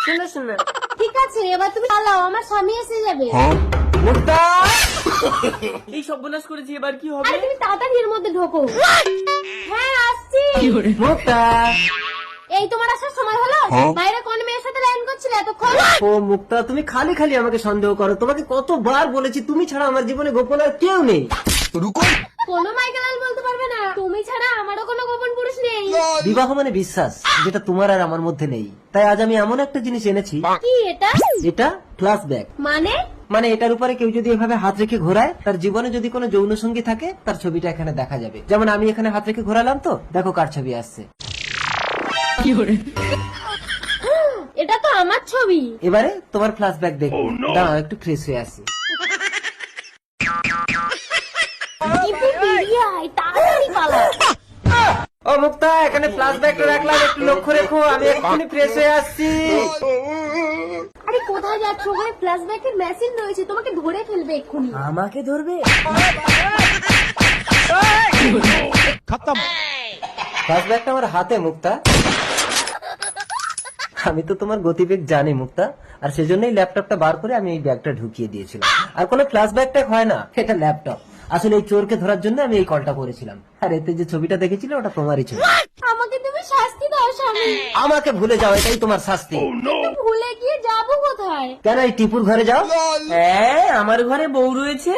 শোনো শোনো। ঠিক আছে, এবার তুমি চালাও, আমার স্বামী এসে যাবে। মুক্তা, এই সর্বনাশ করেছি, এবার কি হবে? আরে তুমি তাড়াতাড়ি এর মধ্যে ঢোকো। হ্যাঁ আসছি। মুক্তা, এই তোমার আসার সময় হলো? বাইরে কোন মেয়ের সাথে লাইন করছিলে এতক্ষণ? ও মুক্তা, তুমি খালি খালি আমাকে সন্দেহ করো। তোমাকে কতবার বলেছি তুমি ছাড়া আমার জীবনে গোপন আর কেউ নেই। কোনো মাইকেল বলতে পারবে না তুমি ছাড়া আমারও কোনো গোপন পুরুষ নেই। বিবাহ মানে বিশ্বাস, যেটা তোমার আর আমার মধ্যে নেই। তাই আজ আমি এমন একটা জিনিস এনেছি। কি এটা? এটা ফ্ল্যাশব্যাক। মানে এটার উপরে কেউ যদি এভাবে হাত রেখে ঘোরায়, তার জীবনে যদি কোনো যৌন সঙ্গী থাকে, তার ছবিটা এখানে দেখা যাবে। যেমন আমি এখানে হাত রেখে ঘোরালাম, তো দেখো কার ছবি আসছে। এটা তো আমার ছবি। এবারে তোমার ফ্ল্যাশব্যাক দেখো। দাঁড়াও একটু ফ্রেশ হয়ে আসি। তাড়াতাড়ি পালা। ও মুক্তা, এখানে ফ্ল্যাশব্যাকটা রাখলাম, একটু লক্ষ্য রেখো, আমি এক্ষুনি ফ্রেশ হয়ে আসছি। আরে কোথায় যাচ্ছ? ওখানে ফ্ল্যাশব্যাকের মেশিন রয়েছে, তোমাকে ধরে ফেলবে এক্ষুনি। আমাকে ধরবে? ফ্ল্যাশব্যাকটা আমার হাতে মুক্তা। আমি তো তোমার গতিবেগ জানি মুক্তা, আর সেজন্যই ল্যাপটপটা বার করে আমি এই ব্যাগটা ঢুকিয়ে দিয়েছিলাম। আর কোনো ফ্ল্যাশব্যাক ট্যাগ হয় না, এটা ল্যাপটপ। আসলে এই চোরকে ধরার জন্য আমি এই কলটা করেছিলাম। আর এতে যে ছবিটা দেখেছিলে ওটা তোমারই ছবি। আমাকে তুমি শাস্তি দাও স্বামী। আমাকে ভুলে যাও, এটাই তোমার শাস্তি। কিন্তু ভুলে গিয়ে যাবো কোথায়? কেন এই টিপুর ঘরে যাও? হ্যাঁ, আমার ঘরে বউ রয়েছে।